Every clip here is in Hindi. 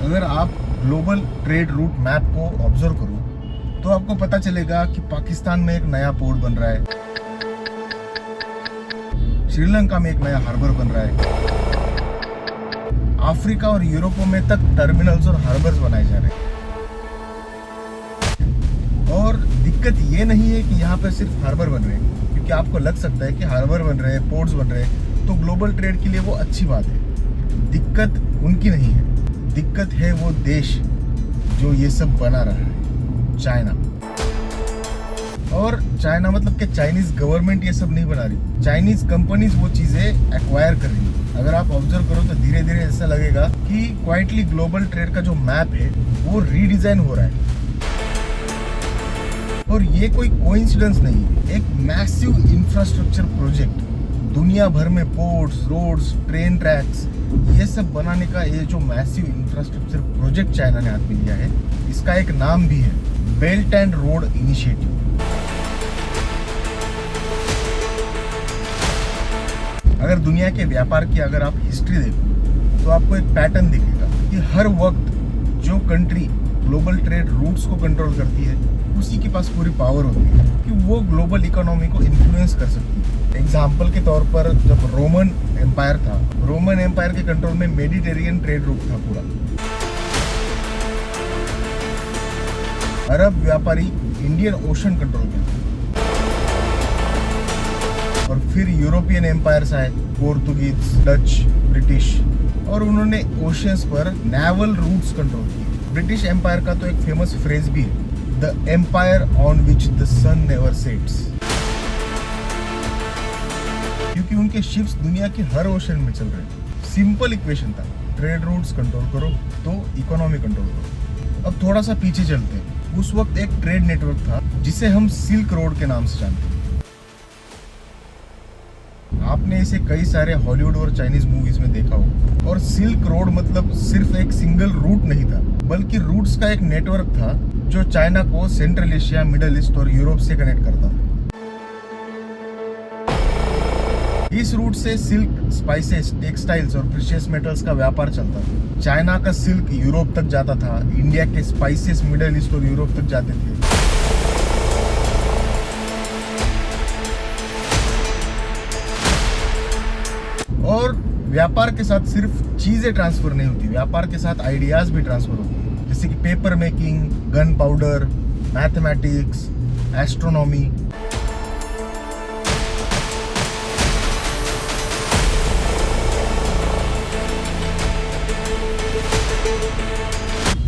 अगर आप ग्लोबल ट्रेड रूट मैप को ऑब्जर्व करो तो आपको पता चलेगा कि पाकिस्तान में एक नया पोर्ट बन रहा है, श्रीलंका में एक नया हार्बर बन रहा है, अफ्रीका और यूरोपों में तक टर्मिनल्स और हार्बर्स बनाए जा रहे हैं। और दिक्कत ये नहीं है कि यहाँ पर सिर्फ हार्बर बन रहे हैं, क्योंकि आपको लग सकता है कि हार्बर बन रहे हैं, पोर्ट्स बन रहे हैं तो ग्लोबल ट्रेड के लिए वो अच्छी बात है। दिक्कत उनकी नहीं है, दिक्कत है वो देश जो ये सब बना रहा है, चाइना। और चाइना मतलब कि चाइनीज गवर्नमेंट ये सब नहीं बना रही, चाइनीज कंपनीज वो चीजें एक्वायर कर रही है। अगर आप ऑब्जर्व करो तो धीरे धीरे ऐसा लगेगा कि क्वाइटली ग्लोबल ट्रेड का जो मैप है वो रीडिजाइन हो रहा है। और ये कोई कोइंसिडेंस नहीं है, एक मैसिव इंफ्रास्ट्रक्चर प्रोजेक्ट, दुनिया भर में पोर्ट्स, रोड्स, ट्रेन ट्रैक्स, ये सब बनाने का ये जो मैसिव इंफ्रास्ट्रक्चर प्रोजेक्ट चाइना ने हाथ में लिया है, इसका एक नाम भी है, बेल्ट एंड रोड इनिशिएटिव। अगर दुनिया के व्यापार की अगर आप हिस्ट्री देखो तो आपको एक पैटर्न दिखेगा कि हर वक्त जो कंट्री ग्लोबल ट्रेड रूट्स को कंट्रोल करती है उसी के पास पूरी पावर होती है कि वो ग्लोबल इकोनॉमी को इन्फ्लुएंस कर सकती है। एग्जाम्पल के तौर पर जब रोमन एम्पायर था, रोमन एम्पायर के कंट्रोल में मेडिटेरियन ट्रेड रूट था पूरा। अरब व्यापारी इंडियन ओशन कंट्रोल करते, और फिर यूरोपियन एम्पायर्स आए, पोर्तुगीज, डच, ब्रिटिश, और उन्होंने ओशियंस पर नेवल रूट्स कंट्रोल किए। ब्रिटिश एम्पायर का तो एक फेमस फ्रेज भी है, the empire on which the sun never sets, क्योंकि उनके शिप्स दुनिया के हर ओशन में चल रहे थे। सिंपल इक्वेशन था, ट्रेड रूट्स कंट्रोल करो तो इकोनॉमी कंट्रोल करो। अब थोड़ा सा पीछे चलते हैं, उस वक्त एक ट्रेड नेटवर्क था जिसे हम सिल्क रोड के नाम से जानते हैं। आपने इसे कई सारे हॉलीवुड और चाइनीज मूवीज में देखा हो। और सिल्क रोड मतलब सिर्फ एक सिंगल रूट नहीं था, बल्कि रूट्स का एक नेटवर्क था जो चाइना को सेंट्रल एशिया, मिडल ईस्ट और यूरोप से कनेक्ट करता था। इस रूट से सिल्क, स्पाइसेस, टेक्सटाइल्स और प्रीशियस मेटल्स का व्यापार चलता था। चाइना का सिल्क यूरोप तक जाता था, इंडिया के स्पाइसेस मिडल ईस्ट और यूरोप तक जाते थे। और व्यापार के साथ सिर्फ चीजें ट्रांसफर नहीं होती, व्यापार के साथ आइडियाज भी ट्रांसफर होती है, जैसे कि paper making, gun powder, mathematics, astronomy.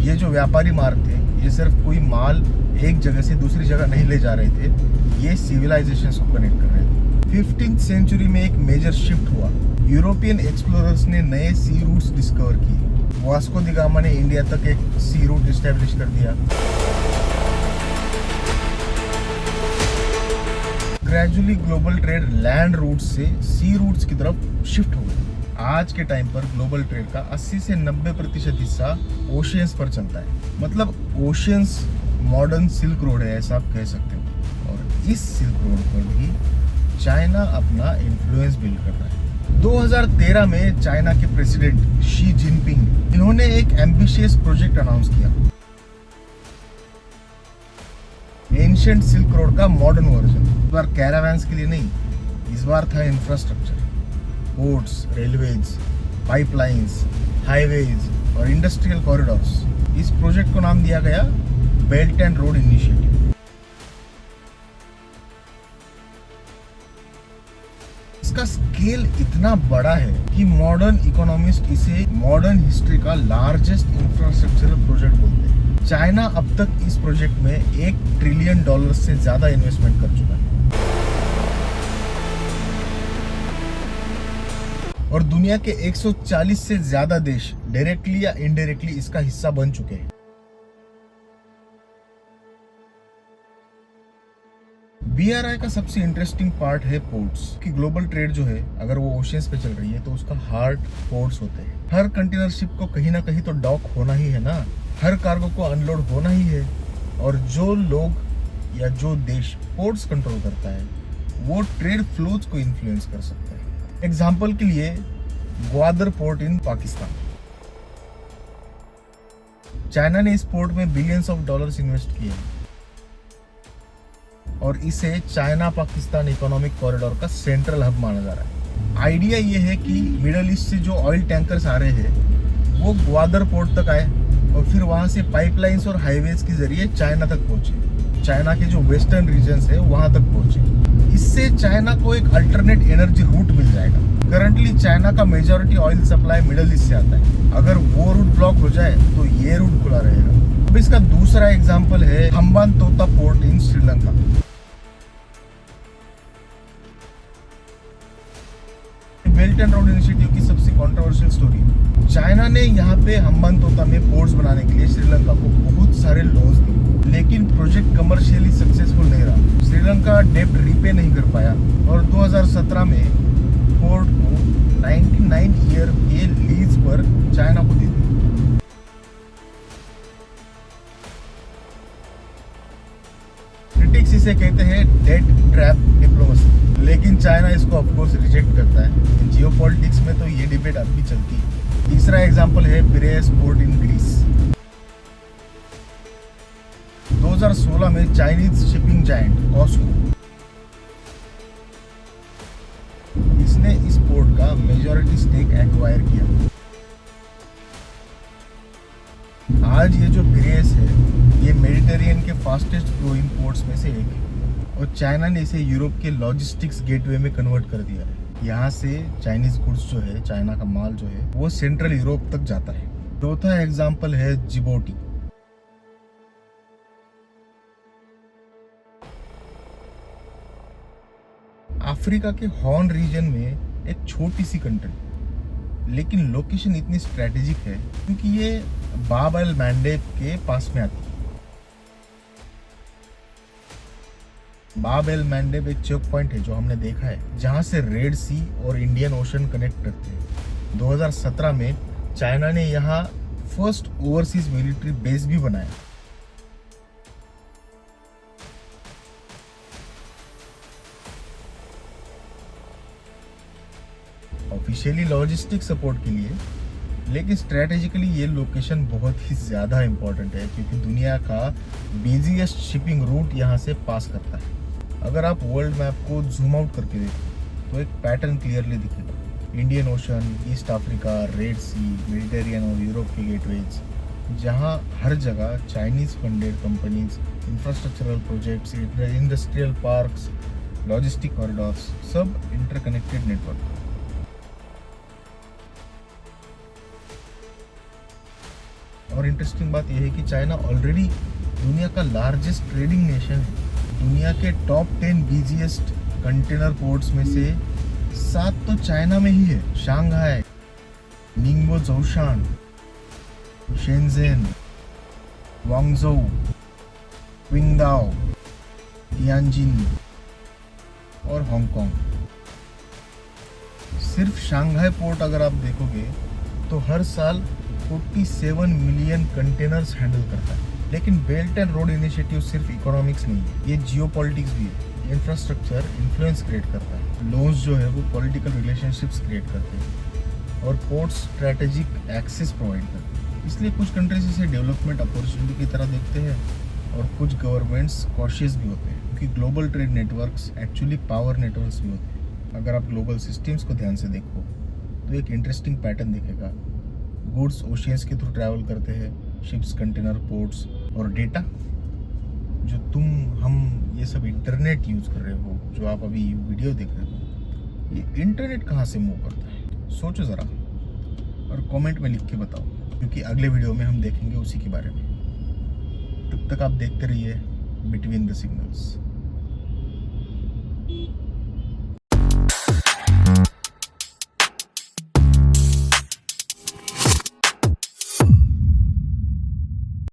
ये जो व्यापारी मार्ग थे, ये सिर्फ कोई माल एक जगह से दूसरी जगह नहीं ले जा रहे थे, ये सिविलाइजेशंस को कनेक्ट कर रहे थे। 15th सेंचुरी में एक मेजर शिफ्ट हुआ, यूरोपियन एक्सप्लोरर्स ने नए सी रूट्स डिस्कवर किए। वास्को द गामा ने इंडिया तक एक सी रूट एस्टेब्लिश कर दिया। Gradually global trade land routes से सी रूट्स की तरफ शिफ्ट हो गई। आज के टाइम पर ग्लोबल ट्रेड का 80 से 90% हिस्सा ओशियंस पर चलता है, मतलब ओशियंस मॉडर्न सिल्क रोड है, ऐसा आप कह सकते हो। और इस सिल्क रोड पर भी चाइना अपना इन्फ्लुएंस बिल्ड कर रहा है। 2013 में चाइना के प्रेसिडेंट शी जिनपिंग, इन्होंने एक एम्बिशियस प्रोजेक्ट अनाउंस किया, एंशिएंट सिल्क रोड का मॉडर्न वर्जन। इस बार कैरावैन्स के लिए नहीं, इस बार था infrastructure, ports, railways, pipelines, highways और इंडस्ट्रियल कॉरिडोर्स। इस प्रोजेक्ट को नाम दिया गया बेल्ट एंड रोड इनिशिएटिव। इसका स्केल इतना बड़ा है कि मॉडर्न इकोनॉमिस्ट इसे मॉडर्न हिस्ट्री का लार्जेस्ट इंफ्रास्ट्रक्चरल प्रोजेक्ट बोलते हैं। चाइना अब तक इस प्रोजेक्ट में $1 ट्रिलियन से ज्यादा इन्वेस्टमेंट कर चुका है। और दुनिया के 140 से ज्यादा देश डायरेक्टली या इनडायरेक्टली इसका हिस्सा बन चुके हैं। BRI का सबसे इंटरेस्टिंग पार्ट है पोर्ट्स, कि ग्लोबल ट्रेड जो है अगर वो ओशियंस पे चल रही है तो उसका हार्ट पोर्ट्स होते हैं। हर कंटेनर शिप को कहीं ना कहीं तो डॉक होना ही है ना, हर कार्गो को अनलोड होना ही है। और जो लोग या जो देश पोर्ट्स कंट्रोल करता है वो ट्रेड फ्लोज को इन्फ्लुएंस कर सकता है। एग्जाम्पल के लिए Gwadar port in Pakistan, China ने इस पोर्ट में बिलियंस ऑफ डॉलर्स इन्वेस्ट किए हैं और इसे चाइना पाकिस्तान इकोनॉमिक कॉरिडोर का सेंट्रल हब माना जा रहा है। आइडिया ये है कि मिडल ईस्ट से जो ऑयल टैंकर्स आ रहे हैं वो ग्वादर पोर्ट तक आए और फिर वहां से पाइपलाइंस और हाईवेज के जरिए चाइना तक पहुंचे, चाइना के जो वेस्टर्न रीजन्स है वहां तक पहुंचे। इससे चाइना को एक अल्टरनेट एनर्जी रूट मिल जाएगा। करंटली चाइना का majority oil supply middle east से आता है, अगर वो रूट ब्लॉक हो जाए तो ये रूट खुला रहेगा। अब इसका दूसरा एग्जांपल है हम्बानतोटा port in Sri Lanka. Belt and road initiative की सबसे कंट्रोवर्शियल स्टोरी। चाइना ने यहाँ पे हम्बानतोटा में पोर्ट्स बनाने के लिए श्रीलंका को बहुत सारे लोन्स दिए, लेकिन प्रोजेक्ट कमर्शियली सक्सेसफुल नहीं रहा। श्रीलंका डेब्ट रीपे नहीं कर पाया और 2017 में पोर्ट को 99 ईयर के लीज पर चाइना को दे दिया। क्रिटिक्स इसे कहते हैं डेट ट्रैप डिप्लोमेसी, लेकिन चाइना इसको ऑफकोर्स रिजेक्ट करता है। जियोपॉलिटिक्स में तो ये डिबेट अब भी चलती है। तीसरा एग्जांपल है पिरेयस पोर्ट इन ग्रीस। 2016 में चाइनीज शिपिंग जायंट कॉस्को इसने इस पोर्ट का मेजॉरिटी स्टेक एक्वायर किया। आज ये जो पिरेयस है ये मेडिटेरियन के फास्टेस्ट ग्रोइंग पोर्ट्स में से एक है और चाइना ने इसे यूरोप के लॉजिस्टिक्स गेटवे में कन्वर्ट कर दिया है। यहाँ से चाइनीज गुड्स जो है, चाइना का माल जो है वो सेंट्रल यूरोप तक जाता है। चौथा एग्जांपल है जिबोटी। अफ्रीका के हॉर्न रीजन में एक छोटी सी कंट्री, लेकिन लोकेशन इतनी स्ट्रेटेजिक है क्योंकि ये बाब एल मैंडेब के पास में आती है। बाब एल मैंडेब एक चेक पॉइंट है जो हमने देखा है, जहां से रेड सी और इंडियन ओशन कनेक्ट करते हैं। 2017 में चाइना ने यहाँ फर्स्ट ओवरसीज मिलिट्री बेस भी बनाया। ऑफिशियली लॉजिस्टिक सपोर्ट के लिए, लेकिन स्ट्रेटेजिकली ये लोकेशन बहुत ही ज़्यादा इंपॉर्टेंट है क्योंकि दुनिया का बिजीएस्ट शिपिंग रूट यहाँ से पास करता है। अगर आप वर्ल्ड मैप को जूम आउट करके देखें तो एक पैटर्न क्लियरली दिखेगा। Indian ocean, east Africa, red sea, Mediterranean और यूरोप के गेटवेज, जहाँ हर जगह Chinese funded companies, infrastructural projects, industrial parks, logistic corridors, सब इंटरकनेक्टेड नेटवर्क। और इंटरेस्टिंग बात यह है कि चाइना ऑलरेडी दुनिया का लार्जेस्ट ट्रेडिंग नेशन है। दुनिया के टॉप 10 बिजीएस्ट कंटेनर पोर्ट्स में से 7 तो चाइना में ही है। शांघाई, निंगबो जोशान, शेंजेन, वांगझोउ, क्विंगदाओ, तियानजिन और हांगकांग। सिर्फ शांघाई पोर्ट अगर आप देखोगे तो हर साल 47 मिलियन कंटेनर्स हैंडल करता है। लेकिन बेल्ट एंड रोड इनिशिएटिव सिर्फ इकोनॉमिक्स नहीं है, ये जियोपॉलिटिक्स भी है। इंफ्रास्ट्रक्चर इन्फ्लुएंस क्रिएट करता है, लोन्स जो है वो पॉलिटिकल रिलेशनशिप्स क्रिएट करते हैं और पोर्ट्स स्ट्रैटेजिक एक्सेस प्रोवाइड करते हैं। इसलिए कुछ कंट्रीज इसे डेवलपमेंट अपॉर्चुनिटी की तरह देखते हैं और कुछ गवर्नमेंट्स कॉशियस भी होते हैं क्योंकि global trade networks actually power networks भी होते हैं। अगर आप ग्लोबल सिस्टम्स को ध्यान से देखो तो एक इंटरेस्टिंग पैटर्न दिखेगा। गुड्स ओशियंस के थ्रू ट्रैवल करते हैं, शिप्स, कंटेनर, पोर्ट्स और डेटा जो हम ये सब इंटरनेट यूज़ कर रहे हो, जो आप अभी वीडियो देख रहे हो, ये इंटरनेट कहाँ से मूव करता है? सोचो ज़रा और कमेंट में लिख के बताओ, क्योंकि अगले वीडियो में हम देखेंगे उसी के बारे में। तब तक आप देखते रहिए बिटवीन द सिग्नल्स।